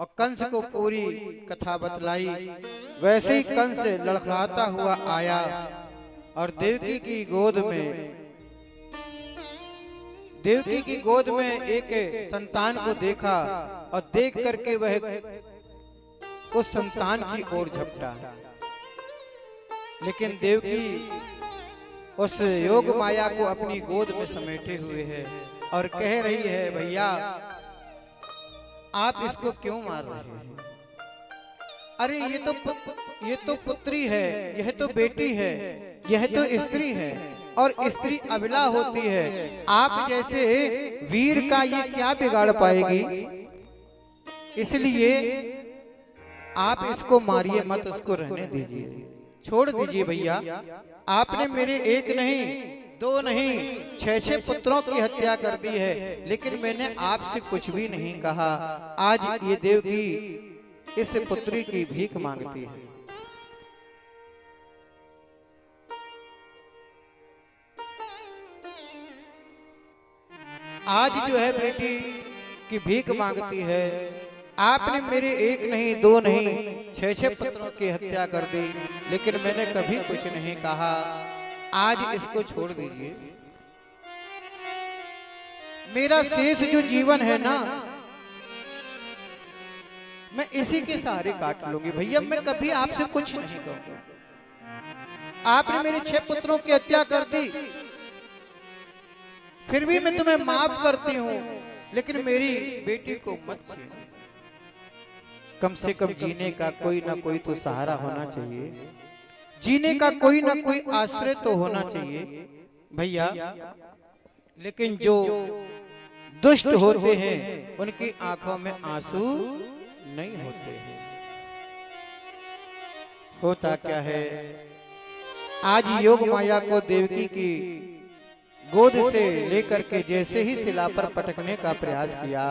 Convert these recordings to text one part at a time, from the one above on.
और कंस को पूरी कथा बतलाई। वैसे ही कंस लड़खड़ाता हुआ आया और देवकी की गोद में एक संतान को देखा और देख करके वह उस संतान की ओर झपटा। लेकिन देवकी उस योग माया को अपनी गोद में समेटे हुए है और कह रही है, भैया आप इसको क्यों मार रहे हैं? अरे ये तो पुत्री है, यह तो बेटी है, यह तो स्त्री है और स्त्री अबला होती है। आप जैसे वीर का ये क्या बिगाड़ पाएगी? इसलिए आप इसको मारिए मत, उसको रहने दीजिए, छोड़ दीजिए भैया। आपने मेरे एक नहीं, दो नहीं, 6 पुत्रों की हत्या कर दी है, लेकिन मैंने आपसे कुछ भी नहीं कहा। आज ये देवकी इस पुत्री की भीख मांगती है। आज जो है बेटी की भीख मांगती है। आपने मेरे एक नहीं, दो नहीं, 6 पुत्रों की हत्या कर दी, लेकिन मैंने कभी कुछ नहीं कहा। आज इसको छोड़ दीजिए। मेरा शेष जो जीवन है ना, मैं इसी के सहारे काट लूंगी। भैया मैं कभी आपसे कुछ नहीं कहूंगा। आपने मेरे 6 पुत्रों की हत्या कर दी, फिर भी मैं तुम्हें माफ करती हूँ, लेकिन मेरी बेटी को मत छीनो। कम से कम जीने का कोई ना कोई तो सहारा होना चाहिए, जीने का कोई ना कोई आश्रय तो होना चाहिए भैया। लेकिन जो दुष्ट होते हैं उनकी आंखों में आंसू नहीं होते हैं। होता क्या है, आज योग माया को देवकी की गोद से लेकर के जैसे ही शिला पर पटकने का प्रयास किया,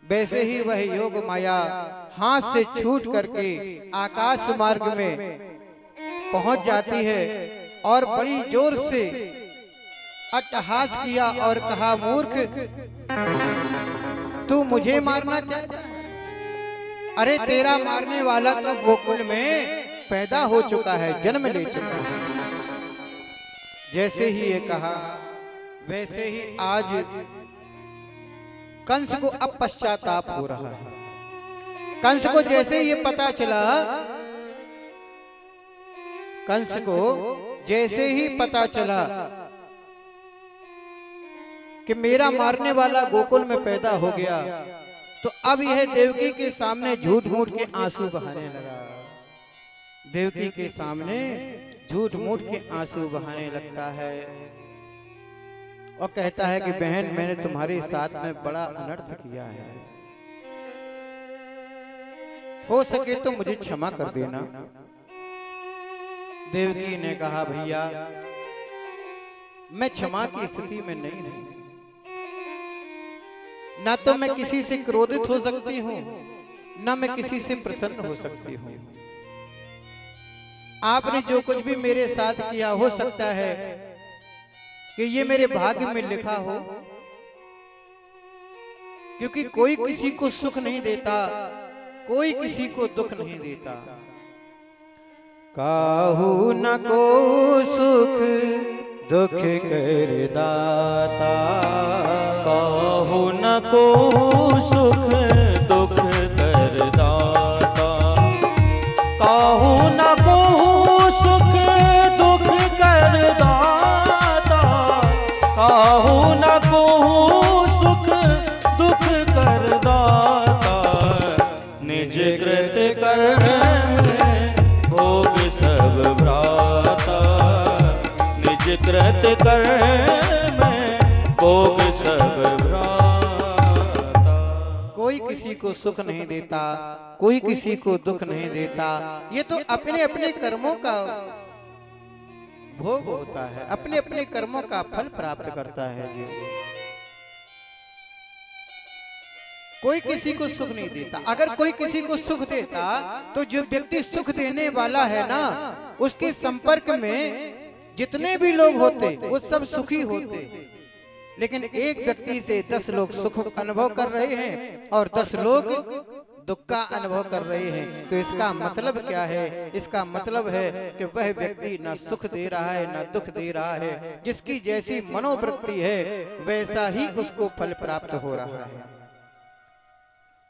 वैसे ही वह योग माया हाथ से छूट करके आकाश मार्ग में पहुंच जाती है और बड़ी जोर से अट्टहास किया और कहा, मूर्ख तू मुझे मारना चाहता? अरे तेरा मारने वाला तो गोकुल में पैदा हो चुका है, जन्म ले चुका है। जैसे ही ये कहा, वैसे ही आज कंस को अब पश्चाताप हो रहा है। कंस को जैसे ये पता चला, कंस को जैसे ही पता चला कि मेरा मारने वाला गोकुल में पैदा हो गया, तो अब यह देवकी के सामने झूठ मूठ के आंसू बहाने लगा। देवकी के सामने झूठ मूठ के आंसू बहाने लगता है और कहता है कि बहन मैंने तुम्हारे साथ में बड़ा अनर्थ किया है, हो सके तो मुझे क्षमा कर देना। देवकी ने कहा, भैया मैं क्षमा की स्थिति में नहीं हूं, ना तो मैं किसी से क्रोधित हो सकती हूं, ना मैं किसी से प्रसन्न हो सकती हूं। आपने जो कुछ भी मेरे साथ किया, हो सकता है कि ये मेरे भाग्य में लिखा हो, क्योंकि कोई किसी को सुख नहीं देता, कोई किसी को दुख नहीं देता। काहू न को सुख दुख कर दाता, काहू न को सुख दुख कर दाता, काहू न को सुख दुख कर दाता, काहू न को सुख दुख कर दाता, निज कृत कर्म भोग सब भ्राता, निज कृत कर्म भोग सब भ्राता। कोई किसी को सुख नहीं देता, कोई किसी को दुख नहीं देता। ये तो अपने अपने कर्मों का भोग होता है, अपने अपने कर्मों का फल प्राप्त करता है। कोई किसी को सुख नहीं देता। अगर कोई किसी को सुख देता तो जो व्यक्ति सुख देने वाला है ना, उसके संपर्क में जितने भी लोग होते वो सब सुखी होते। लेकिन एक व्यक्ति से 10 लोग सुख अनुभव कर रहे हैं और 10 लोग दुख का अनुभव कर रहे हैं, तो इसका मतलब क्या है? इसका मतलब है कि वह व्यक्ति ना सुख दे रहा है ना दुख दे रहा है। जिसकी जैसी मनोवृत्ति है वैसा ही उसको फल प्राप्त हो रहा है।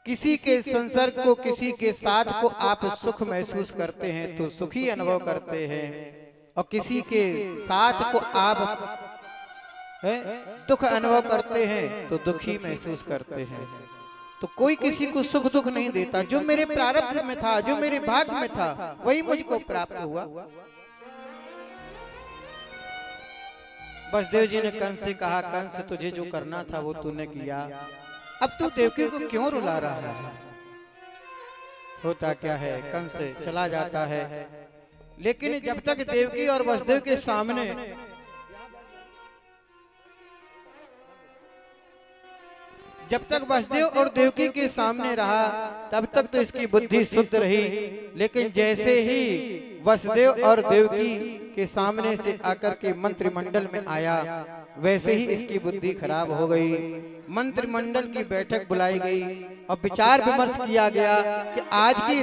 किसी के संसर्ग को, किसी के साथ को आप सुख महसूस करते हैं तो सुखी अनुभव करते हैं, और किसी के साथ को आप दुख अनुभव करते हैं तो दुखी महसूस करते हैं। तो कोई किसी को सुख दुख नहीं देता। जो मेरे प्रारब्ध में था, जो मेरे भाग्य में था, वही मुझको प्राप्त हुआ। वसुदेव जी ने कंस से कहा, कंस तुझे जो करना था वो तूने किया, अब तू देवकी को क्यों रुला रहा है? होता क्या है, कंस चला जाता है, लेकिन जब तक देवकी और वसुदेव के सामने जब तक वसुदेव और देवकी के सामने रहा तब तक तो इसकी बुद्धि शुद्ध रही, लेकिन जैसे ही वसुदेव और देवकी के सामने से आकर के मंत्रिमंडल में आया वैसे ही इसकी बुद्धि खराब हो गई। मंत्रिमंडल की बैठक बुलाई गई और विचार विमर्श किया गया कि आज की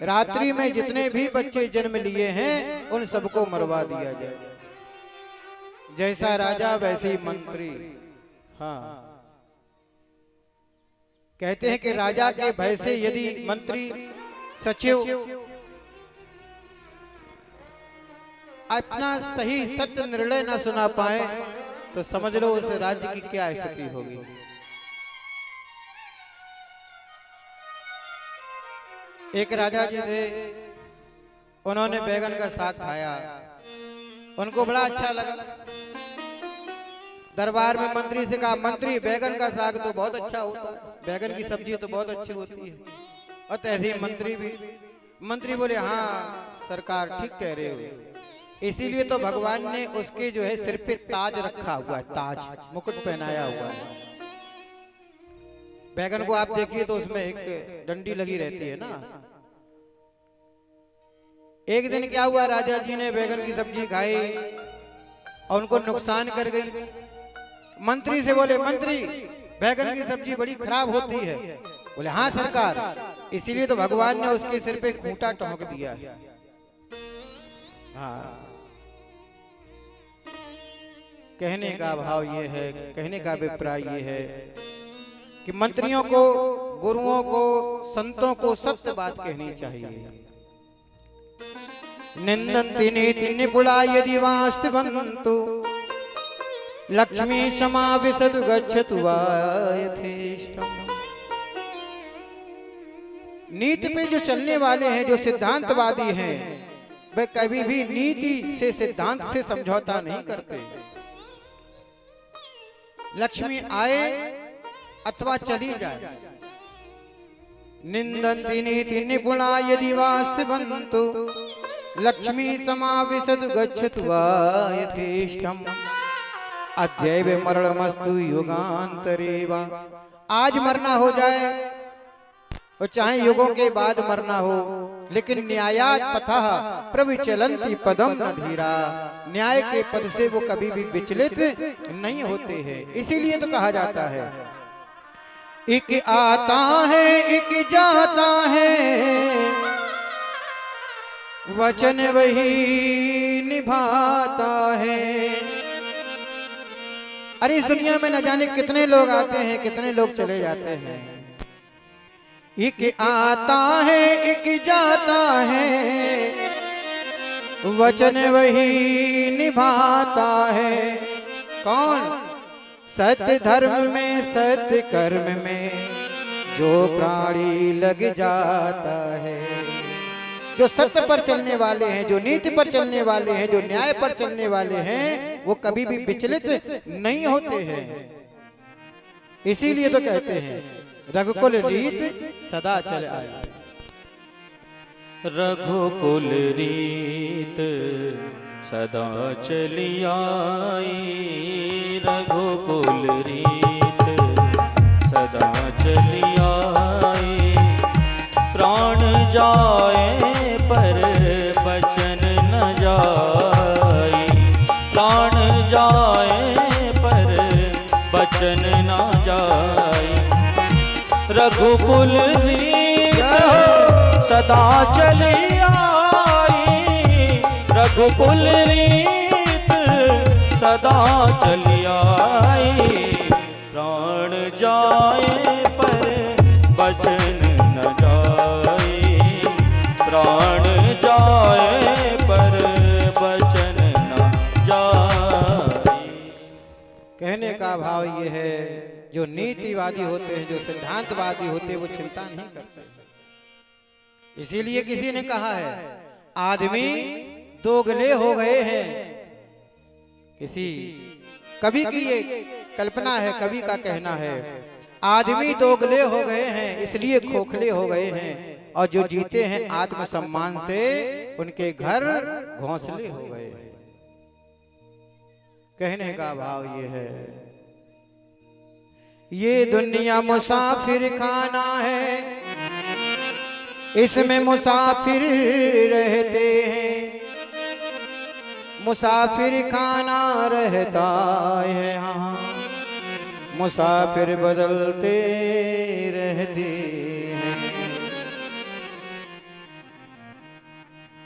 रात्रि में जितने भी बच्चे जन्म लिए हैं उन सबको मरवा दिया जाए। जैसा राजा वैसे ही मंत्री। हाँ, कहते हैं कि राजा के भय से यदि मंत्री सचिव अपना सही सत्य निर्णय न सुना पाए तो समझ लो उस राज्य की क्या स्थिति होगी। एक राजा जी थे, उन्होंने बैगन का साग खाया, उनको बड़ा अच्छा लगा। दरबार में मंत्री से कहा, मंत्री बैगन का साग तो बहुत अच्छा होता है, बैगन की सब्जी तो बहुत अच्छी होती है। और तहसील मंत्री बोले, हाँ सरकार ठीक कह रहे हो, इसीलिए तो भगवान ने उसके जो है सिर पे ताज रखा हुआ है, ताज मुकुट पहनाया हुआ है। बैगन को आप देखिए तो उसमें एक डंडी लगी रहती है ना। एक दिन क्या हुआ, राजा जी ने बैगन की सब्जी खाई और उनको नुकसान कर गई। मंत्री से बोले, मंत्री बैगन की सब्जी बड़ी खराब होती है। बोले, हाँ सरकार, इसीलिए तो भगवान ने उसके सिर पे खूंटा ठोक दिया है। हाँ, कहने का भाव ये है, कहने का अभिप्राय ये है कि मंत्रियों को, गुरुओं को, संतों को सत्य बात कहनी चाहिए। निंदन्ति नीति निपुणा यदि वास्तवन्तु लक्ष्मी क्षमा विशतु गच्छतु वा यथेष्टम्। नीति पे जो चलने वाले हैं, जो सिद्धांतवादी हैं, वे कभी भी नीति से, सिद्धांत से समझौता नहीं करते। लक्ष्मी आए अथवा चली जाए। निंदन्ति नीति निपुणा यदि वास्तवन्तु लक्ष्मी समाविशतु गच्छतु वा यथेष्टम्। अद्यैव मरणमस्तु युगान्तरे वा। आज मरना हो जाए और चाहे युगों के बाद मरना हो, लेकिन न्यायात् पथः प्रविचलन्ति पदम न धीरा। न्याय के पद से वो कभी भी विचलित नहीं होते हैं। इसीलिए तो कहा जाता है, एक आता है एक जाता है, वचन वही निभाता है। अरे इस दुनिया में न जाने कितने लोग आते हैं, कितने लोग चले जाते हैं। एक आता है एक जाता है, वचन वही निभाता है। कौन? सत्य धर्म में, सत्य कर्म में जो प्राणी लग जाता है। जो सत्य पर चलने वाले हैं, जो नीति पर चलने वाले हैं, जो न्याय पर चलने वाले हैं, वो कभी भी विचलित नहीं होते हैं। इसीलिए तो कहते हैं, रघुकुल रीत सदा चल आए। रघुकुल रीत सदा चली आई, रघुकुल रीत सदा चली आई। प्राण जाए पर बचन न जाए, प्राण जाए पर बचन न जाए। रघुकुल रीत सदा चली आई, रघुकुल रीत सदा चली आई। प्राण जाए पर बचन न जाए, प्राण जाए पर बचन न जाए। कहने का भाव ये है, जो नीतिवादी होते हैं, जो सिद्धांतवादी होते हैं, वो चिंता नहीं करते। इसीलिए किसी ने कहा है आदमी दोगले हो गए हैं। किसी कवि की ये कल्पना है, कवि का कहना है आदमी दोगले हो गए हैं इसलिए खोखले हो गए हैं, और जो जीते हैं आत्मसम्मान से उनके घर घोंसले हो गए हैं। कहने का भाव ये है, ये दुनिया मुसाफिर खाना है, इसमें मुसाफिर रहते हैं, मुसाफिर खाना रहता है यहाँ, मुसाफिर बदलते रहते हैं।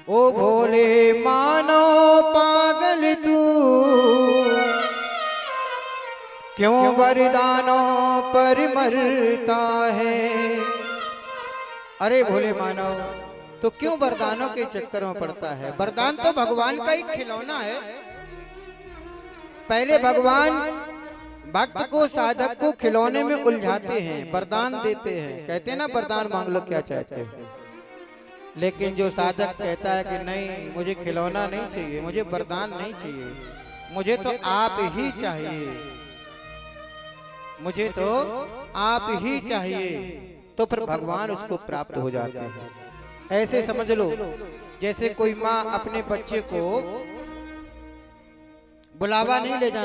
ओ भोले मानो पागल तू, क्यों वरदानों पर मरता है। अरे भोले मानव, तो क्यों वरदानों के चक्कर में पड़ता है। वरदान तो भगवान का ही खिलौना है। पहले भगवान भक्त को, साधक को खिलौने में उलझाते हैं, वरदान देते हैं। कहते हैं ना वरदान मांग लो क्या चाहते हैं। लेकिन जो साधक कहता है कि नहीं मुझे खिलौना नहीं चाहिए, मुझे वरदान नहीं चाहिए, मुझे तो आप ही चाहिए, मुझे तो आप ही चाहिए, तो फिर भगवान उसको प्राप्त हो जाते हैं। ऐसे समझ लो जैसे कोई माँ अपने बच्चे को बुलावा नहीं ले जाना